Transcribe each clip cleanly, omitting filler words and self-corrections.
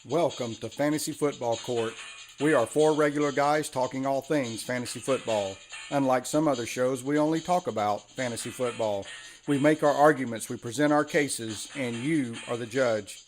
Welcome to Fantasy Football Court. We are four regular guys talking all things fantasy football. Unlike some other shows, we only talk about fantasy football. We make our arguments, we present our cases, and you are the judge.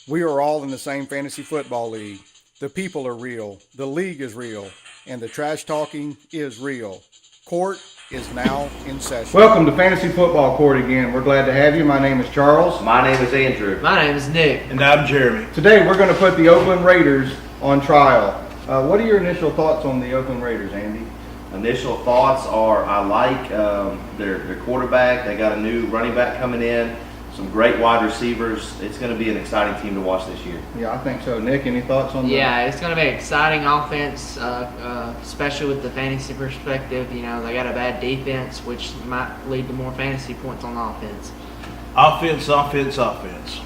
We are all in the same fantasy football league. The people are real, the league is real, and the trash talking is real. Court is now in session. Welcome to Fantasy Football Court again. We're glad to have you. My name is Charles. My name is Andrew. My name is Nick. And I'm Jeremy. Today we're going to put the Oakland Raiders on trial. What are your initial thoughts on the Oakland Raiders, Andy? Initial thoughts are I like their quarterback. They got a new running back coming in, some great wide receivers. It's going to be an exciting team to watch this year. Yeah, I think so. Nick, any thoughts on that? Yeah, it's going to be an exciting offense, especially with the fantasy perspective. You know, they got a bad defense, which might lead to more fantasy points on offense. Offense.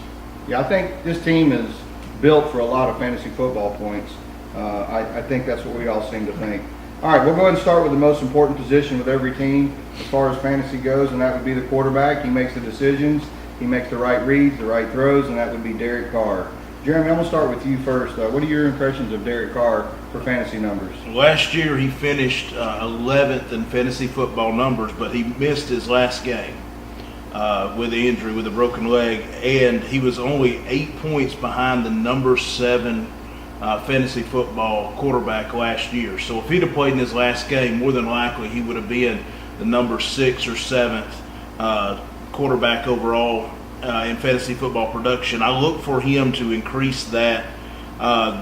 Yeah, I think this team is built for a lot of fantasy football points. I think that's what we all seem to think. All right, we'll go ahead and start with the most important position with every team as far as fantasy goes, and that would be the quarterback. He makes the decisions. He makes the right reads, the right throws, and that would be Derek Carr. Jeremy, I'm going to start with you first. What are your impressions of Derek Carr for fantasy numbers? Last year he finished 11th in fantasy football numbers, but he missed his last game with the injury, with a broken leg, and he was only 8 points behind the number 7 fantasy football quarterback last year. So if he'd have played in his last game, more than likely he would have been the number 6 or 7th quarterback overall in fantasy football production. I look for him to increase that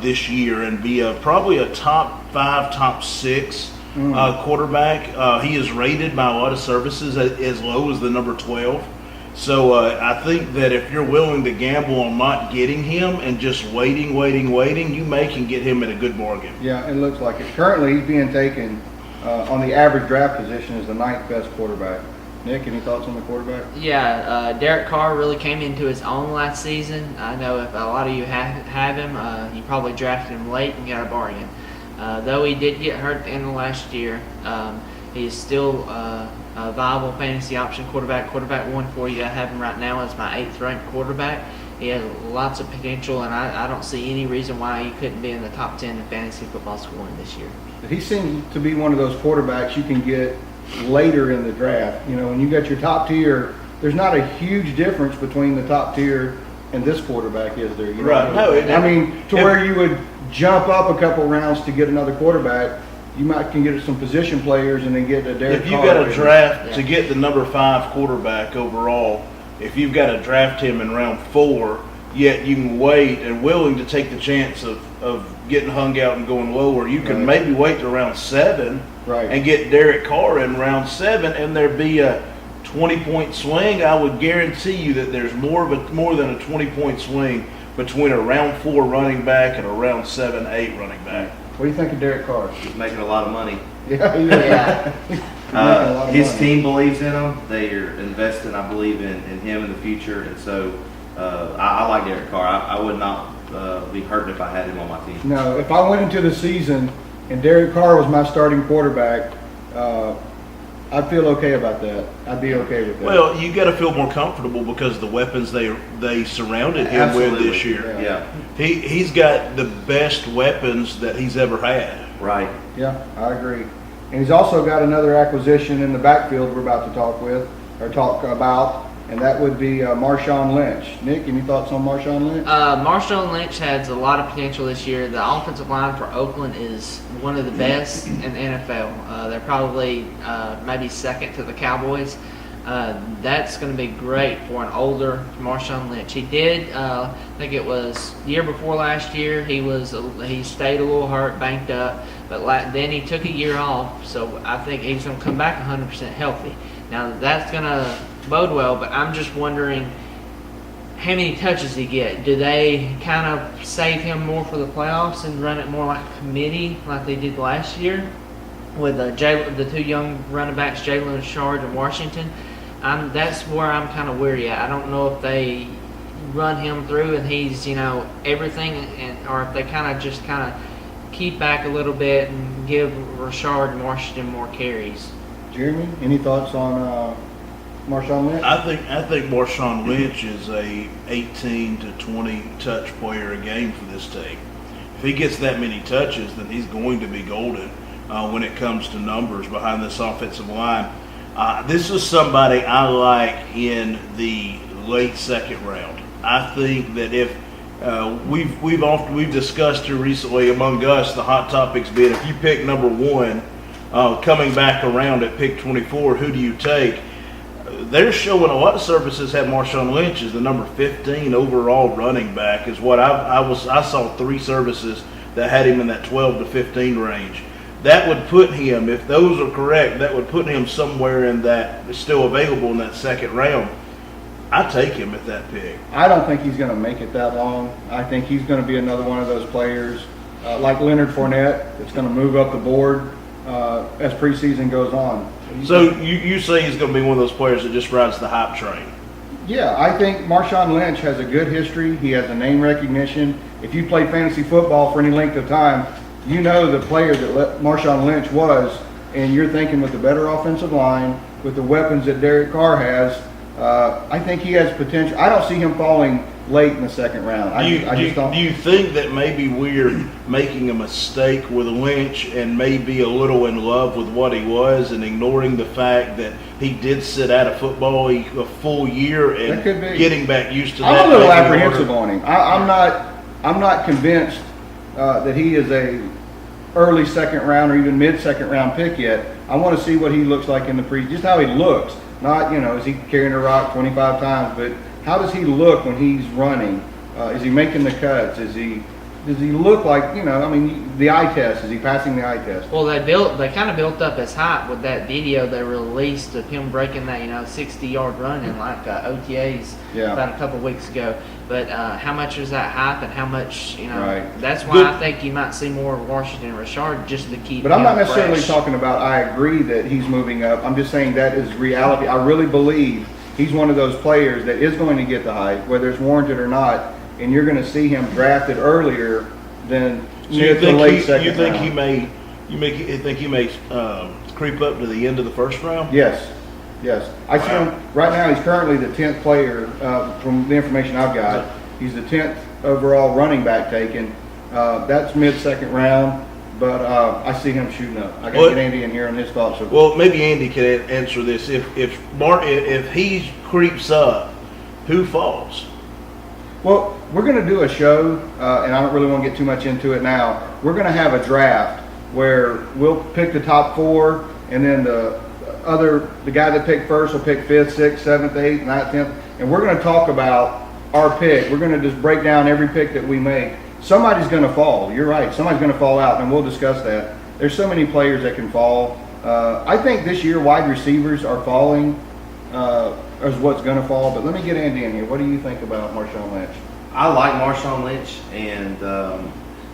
this year and be probably a top 5, top 6 quarterback. He is rated by a lot of services as low as the number 12. So I think that if you're willing to gamble on not getting him and just waiting, you can get him at a good bargain. Yeah, it looks like it. Currently, he's being taken on the average draft position as the 9th best quarterback. Nick, any thoughts on the quarterback? Yeah, Derek Carr really came into his own last season. I know if a lot of you have him, you probably drafted him late and got a bargain. Though he did get hurt at the end of last year, he is still a viable fantasy option quarterback 1 for you. I have him right now as my 8th ranked quarterback. He has lots of potential, and I don't see any reason why he couldn't be in the top 10 in fantasy football scoring this year. He seems to be one of those quarterbacks you can get later in the draft. You know, when you got your top tier, there's not a huge difference between the top tier and this quarterback, is there? You know? Right. No, I mean, where you would jump up a couple rounds to get another quarterback, you can get some position players and then get a Derek Carr. If you've got a draft to get the number 5 quarterback overall, if you've got to draft him in round 4, yet you can wait and willing to take the chance of getting hung out and going lower, you can maybe wait to round 7 and get Derek Carr in round 7, and there'd be a 20-point swing. I would guarantee you that there's more than a 20-point swing between a round 4 running back and a round 7, 8 running back. What do you think of Derek Carr? He's making a lot of money. Yeah. His team believes in him. They are invested, I believe, in him in the future. And so I like Derek Carr. I would not be hurt if I had him on my team. No, if I went into the season and Derek Carr was my starting quarterback, I'd feel okay about that. I'd be okay with that. Well, you got to feel more comfortable because of the weapons they surrounded him with this year. Yeah. He's got the best weapons that he's ever had. Right. Yeah, I agree. And he's also got another acquisition in the backfield we're about to talk about, and that would be Marshawn Lynch. Nick, any thoughts on Marshawn Lynch? Marshawn Lynch has a lot of potential this year. The offensive line for Oakland is one of the best in the NFL. They're probably maybe second to the Cowboys. That's going to be great for an older Marshawn Lynch. He did, I think it was year before last year, he stayed a little hurt, banked up, but then he took a year off, so I think he's going to come back 100% healthy. Now that's going to bode well, but I'm just wondering how many touches he get. Do they kind of save him more for the playoffs and run it more like a committee like they did last year with the 2 young running backs, Jalen Richard and Washington? That's where I'm kind of weary at. I don't know if they run him through and he's, everything, or if they kind of keep back a little bit and give Richard and Washington more carries. Jeremy, any thoughts on Marshawn Lynch? I think Marshawn Lynch is a 18 to 20 touch player a game for this team. If he gets that many touches, then he's going to be golden when it comes to numbers behind this offensive line. This is somebody I like in the late second round. I think that if we've discussed here recently among us, the hot topics being if you pick number 1, coming back around at pick 24, who do you take? They're showing a lot of services have Marshawn Lynch as the number 15 overall running back is what I saw 3 services that had him in that 12 to 15 range. That would put him, if those are correct, that would put him somewhere in that, still available in that second round. I take him at that pick. I don't think he's going to make it that long. I think he's going to be another one of those players like Leonard Fournette that's going to move up the board as preseason goes on. So you say he's going to be one of those players that just rides the hype train? Yeah, I think Marshawn Lynch has a good history. He has a name recognition. If you play fantasy football for any length of time, you know the player that Marshawn Lynch was, and you're thinking with the better offensive line, with the weapons that Derek Carr has, I think he has potential. I don't see him falling late in the second round. Do you think that maybe we're making a mistake with Lynch and maybe a little in love with what he was and ignoring the fact that he did sit out of football a full year and getting back used to that? I'm a little apprehensive on him. I'm not convinced that he is a early second round or even mid second round pick yet. I want to see what he looks like in the just how he looks. Not, is he carrying a rock 25 times, but how does he look when he's running? Is he making the cuts? Does he look like, the eye test? Is he passing the eye test? Well, they kind of built up his hype with that video they released of him breaking that 60-yard run in OTAs about a couple weeks ago. But how much is that hype and how much Right. That's why I think you might see more of Washington Richard just to keep. But I'm not necessarily fresh. talking about I agree that he's moving up. I'm just saying that is reality. I really believe he's one of those players that is going to get the hype, whether it's warranted or not. And you're going to see him drafted earlier than mid to late second round. You think he may creep up to the end of the first round? Yes. I see him right now. He's currently the 10th player from the information I've got. He's the 10th overall running back taken. That's mid-second round, but I see him shooting up. I got to get Andy in here on his thoughts. Well, maybe Andy can answer this. If he creeps up, who falls? Well, we're going to do a show, and I don't really want to get too much into it now. We're going to have a draft where we'll pick the top 4, and then the guy that picked first will pick 5th, 6th, 7th, 8th, 9th, 10th, and we're going to talk about our pick. We're going to just break down every pick that we make. Somebody's going to fall. You're right. Somebody's going to fall out, and we'll discuss that. There's so many players that can fall. I think this year wide receivers are falling, is what's going to fall. But let me get Andy in here. What do you think about Marshawn Lynch? I like Marshawn Lynch, and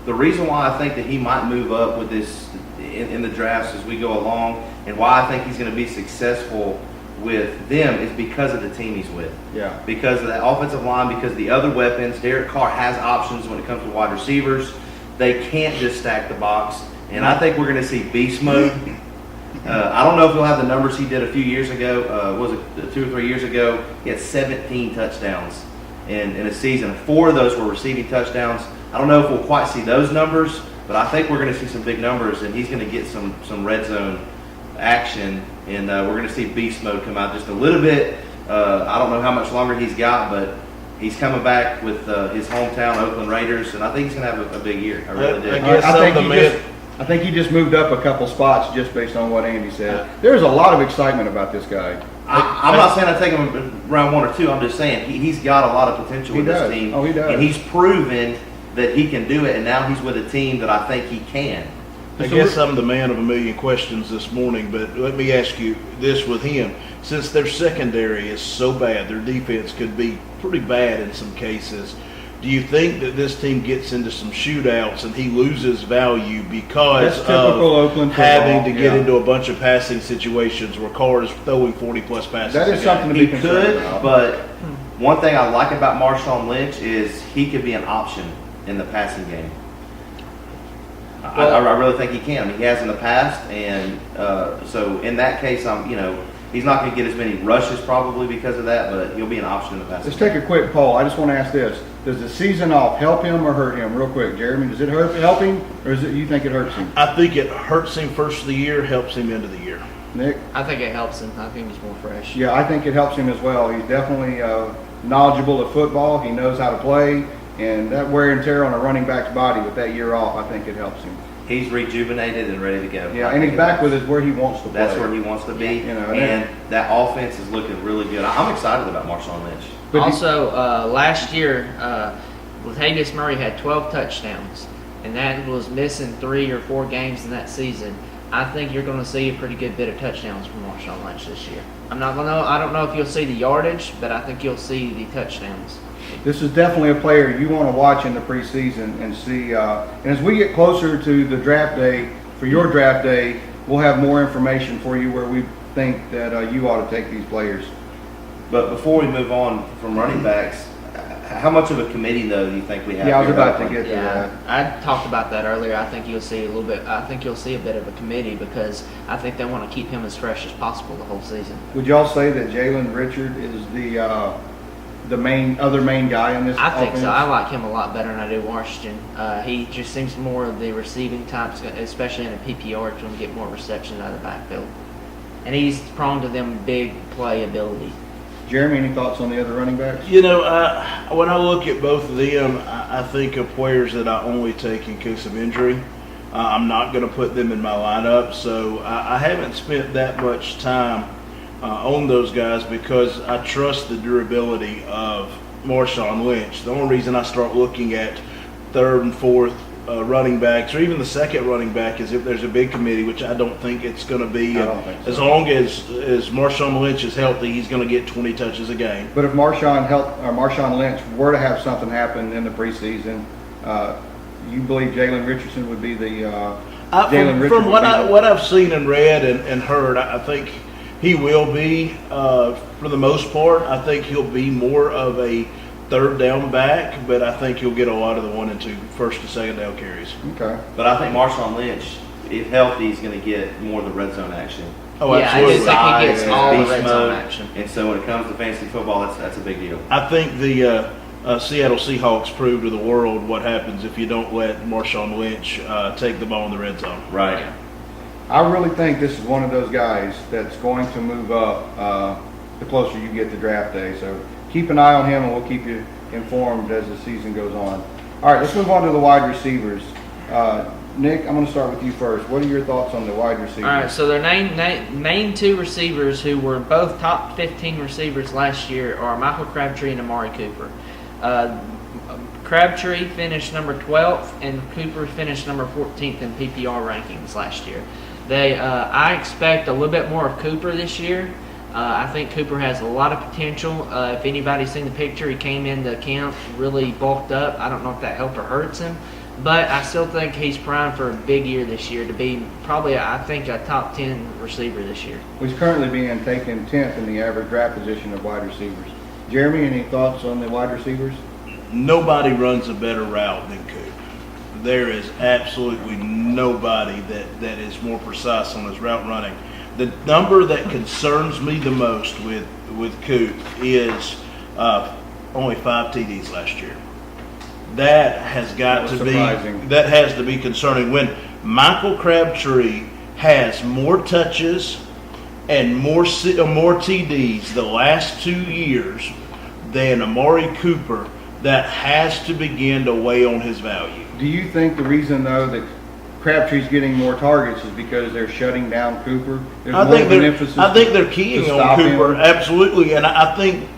the reason why I think that he might move up with this in the drafts as we go along, and why I think he's going to be successful with them is because of the team he's with. Yeah. Because of that offensive line, because of the other weapons. Derek Carr has options when it comes to wide receivers. They can't just stack the box, and I think we're going to see beast mode. I don't know if he'll have the numbers he did a few years ago. Was it 2 or 3 years ago? He had 17 touchdowns in a season. 4 of those were receiving touchdowns. I don't know if we'll quite see those numbers, but I think we're going to see some big numbers, and he's going to get some red zone action, and we're going to see beast mode come out just a little bit. I don't know how much longer he's got, but he's coming back with his hometown Oakland Raiders, and I think he's going to have a big year. I really do. I think he just moved up a couple spots just based on what Andy said. There's a lot of excitement about this guy. I'm not saying I take him round 1 or 2. I'm just saying he's got a lot of potential with this team. Oh, he does. And he's proven that he can do it, and now he's with a team that I think he can. I guess I'm the man of a million questions this morning, but let me ask you this with him. Since their secondary is so bad, their defense could be pretty bad in some cases. Do you think that this team gets into some shootouts and he loses value because of having to get into a bunch of passing situations where Carr is throwing 40-plus passes? That is something to be concerned about. But one thing I like about Marshawn Lynch is he could be an option in the passing game. I really think he can. I mean, he has in the past, and so in that case, He's not going to get as many rushes probably because of that, but he'll be an option in the passing Let's take a quick poll. I just want to ask this. Does the season off help him or hurt him? Real quick, Jeremy, does it help him, or is it you think it hurts him? I think it hurts him first of the year, helps him into the year. Nick? I think it helps him. I think he's more fresh. Yeah, I think it helps him as well. He's definitely knowledgeable of football. He knows how to play, and that wear and tear on a running back's body with that year off, I think it helps him. He's rejuvenated and ready to go. Yeah, and he's back with us where he wants to play. That's where he wants to be, You know, and that offense is looking really good. I'm excited about Marshawn Lynch. But Also, last year, Latavius Murray had 12 touchdowns, and that was missing 3 or 4 games in that season. I think you're going to see a pretty good bit of touchdowns from Marshawn Lynch this year. I don't know if you'll see the yardage, but I think you'll see the touchdowns. This is definitely a player you want to watch in the preseason and see. And as we get closer to the draft day, for your draft day, we'll have more information for you where we think that you ought to take these players. But before we move on from running backs, how much of a committee though do you think we have? Yeah, I was here about to at get to Yeah, that. I talked about that earlier. I think you'll see a little bit. I think you'll see a bit of a committee because I think they want to keep him as fresh as possible the whole season. Would y'all say that Jalen Richard is the main guy in this? I think offense? so. I like him a lot better than I do Washington. He just seems more of the receiving types, especially in a PPR, to get more reception out of the backfield. And he's prone to them big play ability. Jeremy, any thoughts on the other running backs? You know, when I look at both of them, I think of players that I only take in case of injury. I'm not going to put them in my lineup, so I haven't spent that much time on those guys because I trust the durability of Marshawn Lynch. The only reason I start looking at third and fourth running backs, or even the second running back, is if there's a big committee, which I don't think it's going to be. I don't think so. As long as Marshawn Lynch is healthy, he's going to get 20 touches a game. But if Marshawn Lynch were to have something happen in the preseason, you believe Jalen Richardson would be the From what I've seen and read and heard, I think he will be for the most part. I think he'll be more of a third down back, but I think he'll get a lot of the 1 and 2 first and second down carries. Okay. But I think Marshawn Lynch, if healthy, is going to get more of the red zone action. Oh, Yeah, I do absolutely. think he gets Size, all the beast red zone mode. action. And so when it comes to fantasy football, that's a big deal. I think the Seattle Seahawks prove to the world what happens if you don't let Marshawn Lynch take the ball in the red zone. Right. I really think this is one of those guys that's going to move up the closer you get to draft day. So keep an eye on him, and we'll keep you informed as the season goes on. All right, let's move on to the wide receivers. Nick, I'm going to start with you first. What are your thoughts on the wide receivers? All right, so their main 2 receivers who were both top 15 receivers last year are Michael Crabtree and Amari Cooper. Crabtree finished number 12th, and Cooper finished number 14th in PPR rankings last year. I expect a little bit more of Cooper this year. I think Cooper has a lot of potential. If anybody's seen the picture, he came into camp really bulked up. I don't know if that helped or hurts him, but I still think he's primed for a big year this year to be probably, I think, a top 10 receiver this year. He's currently being taken 10th in the average draft position of wide receivers. Jeremy, any thoughts on the wide receivers? Nobody runs a better route than Coop. There is absolutely nobody that is more precise on his route running. The number that concerns me the most with Coop is only 5 TDs last year. That has got to surprising. be that has to be concerning. When Michael Crabtree has more touches and more TDs the last 2 years than Amari Cooper, that has to begin to weigh on his value. Do you think the reason, though, that Crabtree's getting more targets is because they're shutting down Cooper? There's I more think of an emphasis they're to keying on stop Cooper, him? absolutely, and I think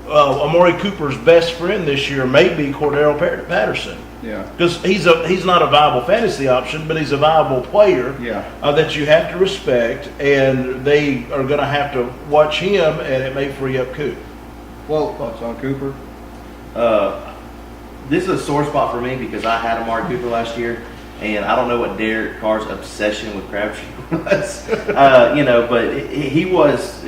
Amari Cooper's best friend this year may be Cordero Patterson. Yeah. Because he's not a viable fantasy option, but he's a viable player that you have to respect, and they are going to have to watch him, and it may free up Coop. Well, thoughts on Cooper? This is a sore spot for me because I had Amari Cooper last year, and I don't know what Derek Carr's obsession with Crabtree was. But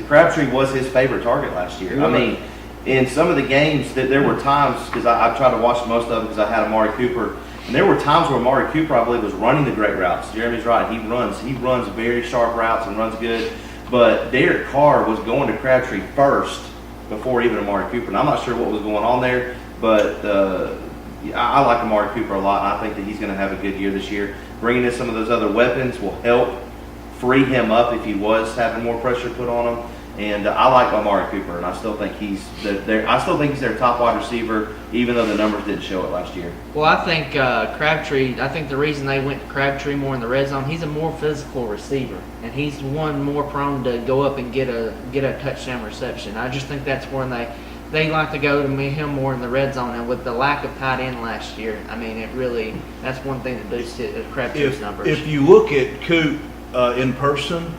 Crabtree was his favorite target last year. I mean, in some of the games, that there were times, because I tried to watch most of them because I had Amari Cooper, and there were times where Amari Cooper, I believe, was running the great routes. Jeremy's right. He runs very sharp routes and runs good. but Derek Carr was going to Crabtree first before even Amari Cooper. And I'm not sure what was going on there, but I like Amari Cooper a lot. And I think that he's going to have a good year this year. Bringing in some of those other weapons will help free him up if he was having more pressure put on him. And I like Amari Cooper, and I still think he's their top wide receiver, even though the numbers didn't show it last year. Well, I think Crabtree. I think the reason they went to Crabtree more in the red zone, he's a more physical receiver, and he's one more prone to go up and get a touchdown reception. I just think that's when they like to go to him more in the red zone. And with the lack of tight end last year, I mean, that's one thing that boosted Crabtree's numbers. If you look at Coop in person,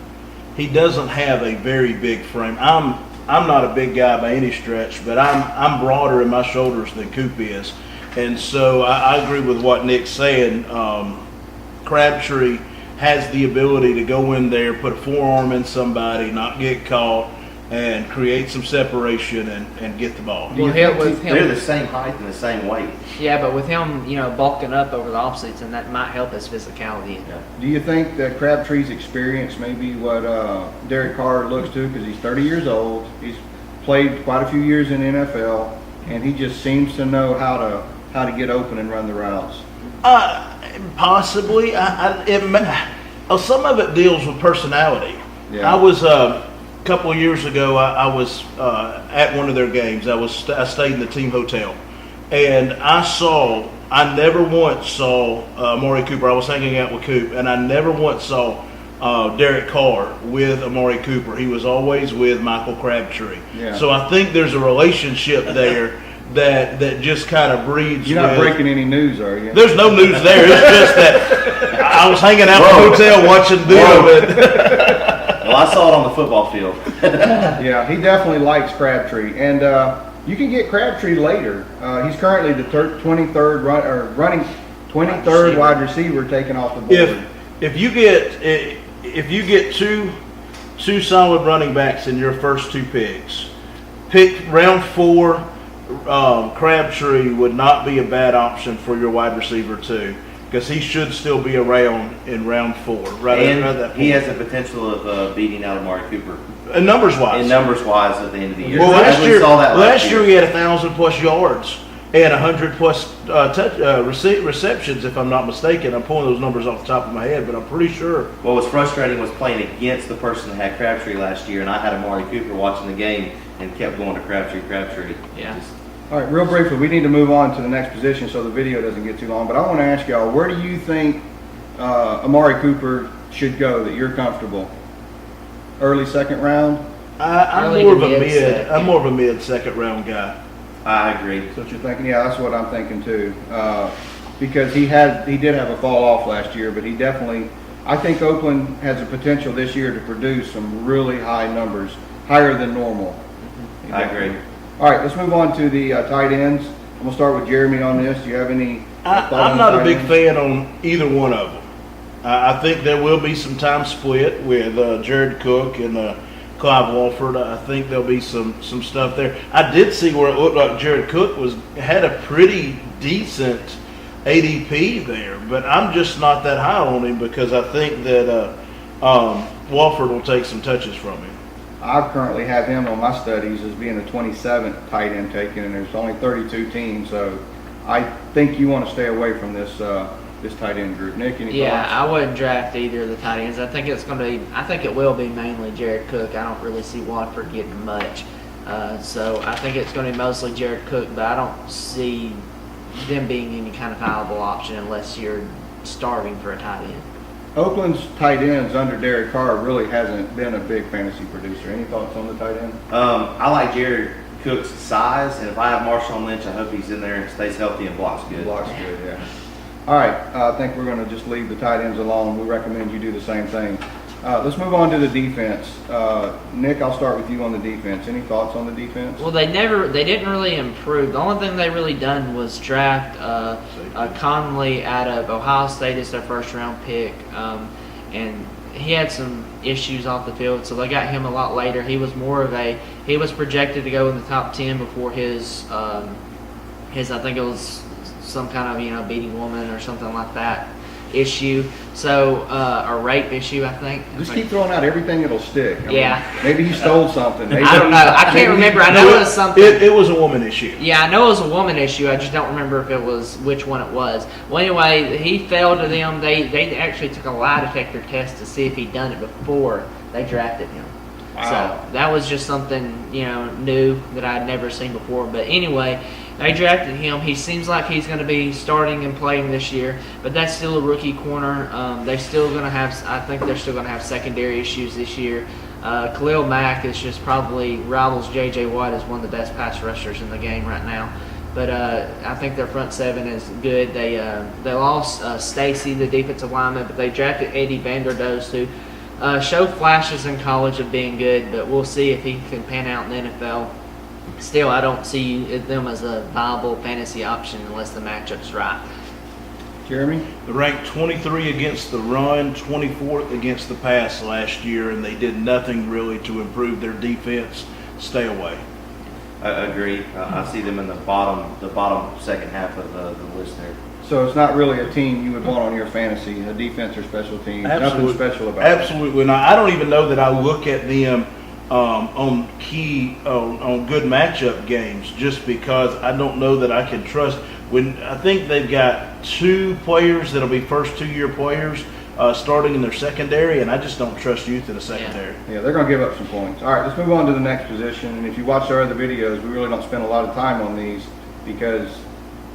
he doesn't have a very big frame. I'm not a big guy by any stretch, but I'm broader in my shoulders than Coop is, and so I agree with what Nick's saying. Crabtree has the ability to go in there, put a forearm in somebody, not get caught, and create some separation and get the ball. Well, with him, They're the same height and the same weight. yeah, but with him, bulking up over the offseason, that might help his physicality. Yeah. Do you think that Crabtree's experience may be what Derek Carr looks to? Because he's 30 years old. He's played quite a few years in the NFL, and he just seems to know how to get open and run the routes. Possibly. Some of it deals with personality. Yeah. I was a couple of years ago. I was at one of their games. I stayed in the team hotel, and I never once saw Amari Cooper. I was hanging out with Coop, and I never once saw Derek Carr with Amari Cooper. He was always with Michael Crabtree. Yeah. So I think there's a relationship there that just kind of breeds. You're not breaking any news, are you? There's no news there. It's just that I was hanging out in the hotel watching video. Well, I saw it on the football field. Yeah, he definitely likes Crabtree, and you can get Crabtree later. He's currently the 23rd running 23rd wide receiver taken off the board. If you get two solid running backs in your first two picks, pick round 4. Crabtree would not be a bad option for your wide receiver too, because he should still be around in round 4. And he has the potential of beating out Amari Cooper. Numbers wise At the end of the year. Well, last year he had 1,000+ yards and 100+ receptions, if I'm not mistaken. I'm pulling those numbers off the top of my head, but I'm pretty sure. What was frustrating was playing against the person that had Crabtree last year, and I had Amari Cooper watching the game and kept going to Crabtree. Yeah. All right, real briefly, we need to move on to the next position so the video doesn't get too long. But I want to ask y'all, where do you think Amari Cooper should go that you're comfortable? Early second round? I'm Early more to of a mid-second. I'm more of a mid-second round guy. I agree. That's what you're thinking? Yeah, that's what I'm thinking too. Because he did have a fall off last year, but I think Oakland has the potential this year to produce some really high numbers, higher than normal. I agree. All right, let's move on to the tight ends. I'm going to start with Jeremy on this. Do you have any thoughts on I'm not a tight big ends? fan on either one of them. I think there will be some time split with Jared Cook and Clive Walford. I think there'll be some stuff there. I did see where it looked like Jared Cook had a pretty decent ADP there, but I'm just not that high on him because I think that Walford will take some touches from him. I currently have him on my studies as being the 27th tight end taken, and there's only 32 teams, so I think you want to stay away from this tight end group. Nick, any Yeah, thoughts? I wouldn't draft either of the tight ends. I think it will be mainly Jared Cook. I don't really see Watford getting much. So I think it's going to be mostly Jared Cook, but I don't see them being any kind of viable option unless you're starving for a tight end. Oakland's tight ends under Derek Carr really hasn't been a big fantasy producer. Any thoughts on the tight end? I like Jared Cook's size, and if I have Marshawn Lynch, I hope he's in there and stays healthy and blocks good. Blocks good, yeah. All right, I think we're going to just leave the tight ends alone. We recommend you do the same thing. Let's move on to the defense. Nick, I'll start with you on the defense. Any thoughts on the defense? Well, they didn't really improve. The only thing they really done was draft Conley out of Ohio State as their first round pick, and he had some issues off the field, so they got him a lot later. He was he was projected to go in the top 10 before his I think it was some kind of beating woman or something like that. issue. So a rape issue, I think. Just keep throwing out everything that'll stick. I mean, Yeah. maybe he stole something. Maybe I don't know. I can't remember. I know it was something. It was a woman issue. Yeah, I know it was a woman issue. I just don't remember if it was which one it was. Well, anyway, he fell to them. They actually took a lie detector test to see if he'd done it before they drafted him. Wow. So that was just something new that I'd never seen before. But anyway, they drafted him. He seems like he's going to be starting and playing this year, but that's still a rookie corner. They're still going to have. I think they're still going to have secondary issues this year. Khalil Mack is just probably rivals J.J. Watt as one of the best pass rushers in the game right now. But I think their front seven is good. They lost Stacy, the defensive lineman, but they drafted Eddie Vanderdoes, who showed flashes in college of being good, but we'll see if he can pan out in the NFL. Still, I don't see them as a viable fantasy option unless the matchup's right. Jeremy? They ranked 23 against the run, 24th against the pass last year, and they did nothing really to improve their defense. Stay away. I agree. I see them in the bottom second half of the list there. So it's not really a team you would want on your fantasy, a defense or special team. Absolutely. Nothing special about it. Absolutely not. I don't even know that I look at them on good matchup games, just because I don't know that I can trust. When I think they've got two players that'll be first 2-year players starting in their secondary, and I just don't trust youth in the secondary. Yeah, they're going to give up some points. All right, let's move on to the next position. And if you watch our other videos, we really don't spend a lot of time on these because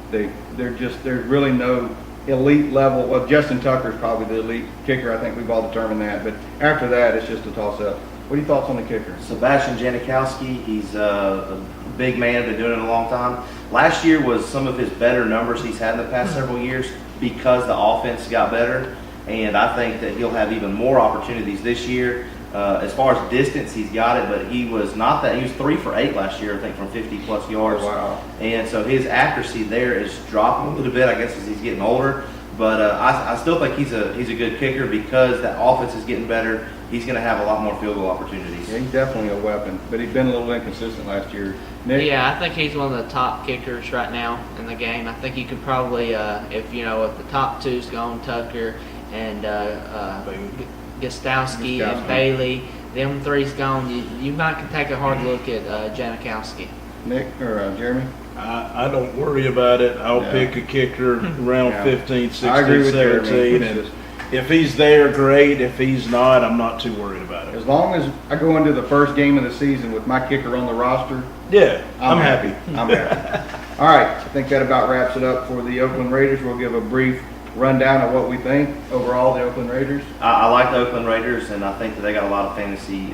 there's really no elite level. Well, Justin Tucker is probably the elite kicker. I think we've all determined that. But after that, it's just a toss-up. What are your thoughts on the kicker? Sebastian Janikowski, he's a big man, been doing it a long time. Last year was some of his better numbers he's had in the past several years because the offense got better, and I think that he'll have even more opportunities this year. As far as distance, he's got it, but he was not that. He was 3 for 8 last year, I think, from 50-plus yards. Wow. And so his accuracy there is dropping a little bit, I guess, as he's getting older. But I still think he's a good kicker because that offense is getting better. He's going to have a lot more field goal opportunities. Yeah, he's definitely a weapon, but he's been a little inconsistent last year. Nick? Yeah, I think he's one of the top kickers right now in the game. I think you could probably, if the top two's gone, Tucker and Gostowski and Bailey, them three's gone, you might can take a hard look at Janikowski. Nick or Jeremy? I don't worry about it. I'll pick a kicker around 15, 16, I agree with 17. And if he's there, great. If he's not, I'm not too worried about it. As long as I go into the first game of the season with my kicker on the roster, Yeah, I'm happy. I'm happy. All right, I think that about wraps it up for the Oakland Raiders. We'll give a brief rundown of what we think overall the Oakland Raiders. I like the Oakland Raiders, and I think that they got a lot of fantasy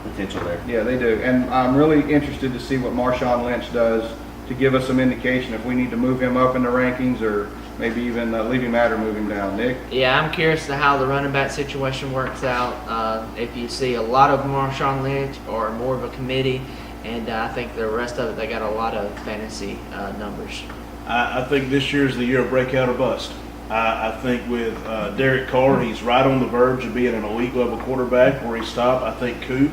potential there. Yeah, they do. And I'm really interested to see what Marshawn Lynch does to give us some indication if we need to move him up in the rankings or maybe even leave him out or move him down. Nick? Yeah, I'm curious to how the running back situation works out. If you see a lot of Marshawn Lynch or more of a committee, and I think the rest of it, they got a lot of fantasy numbers. I think this year's the year of breakout or bust. I think with Derek Carr, he's right on the verge of being an elite level quarterback where he stopped. I think Coop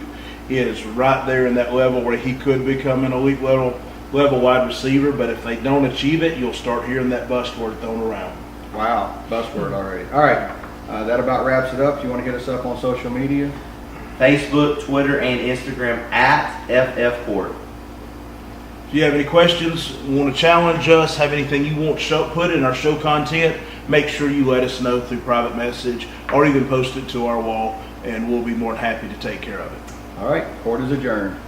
is right there in that level where he could become an elite level wide receiver, but if they don't achieve it, you'll start hearing that bust word thrown around. Wow, buzzword already. All right, that about wraps it up. If you want to hit us up on social media? Facebook, Twitter, and Instagram at FFCourt. If you have any questions, want to challenge us, have anything you want put in our show content, make sure you let us know through private message or even post it to our wall, and we'll be more than happy to take care of it. All right, court is adjourned.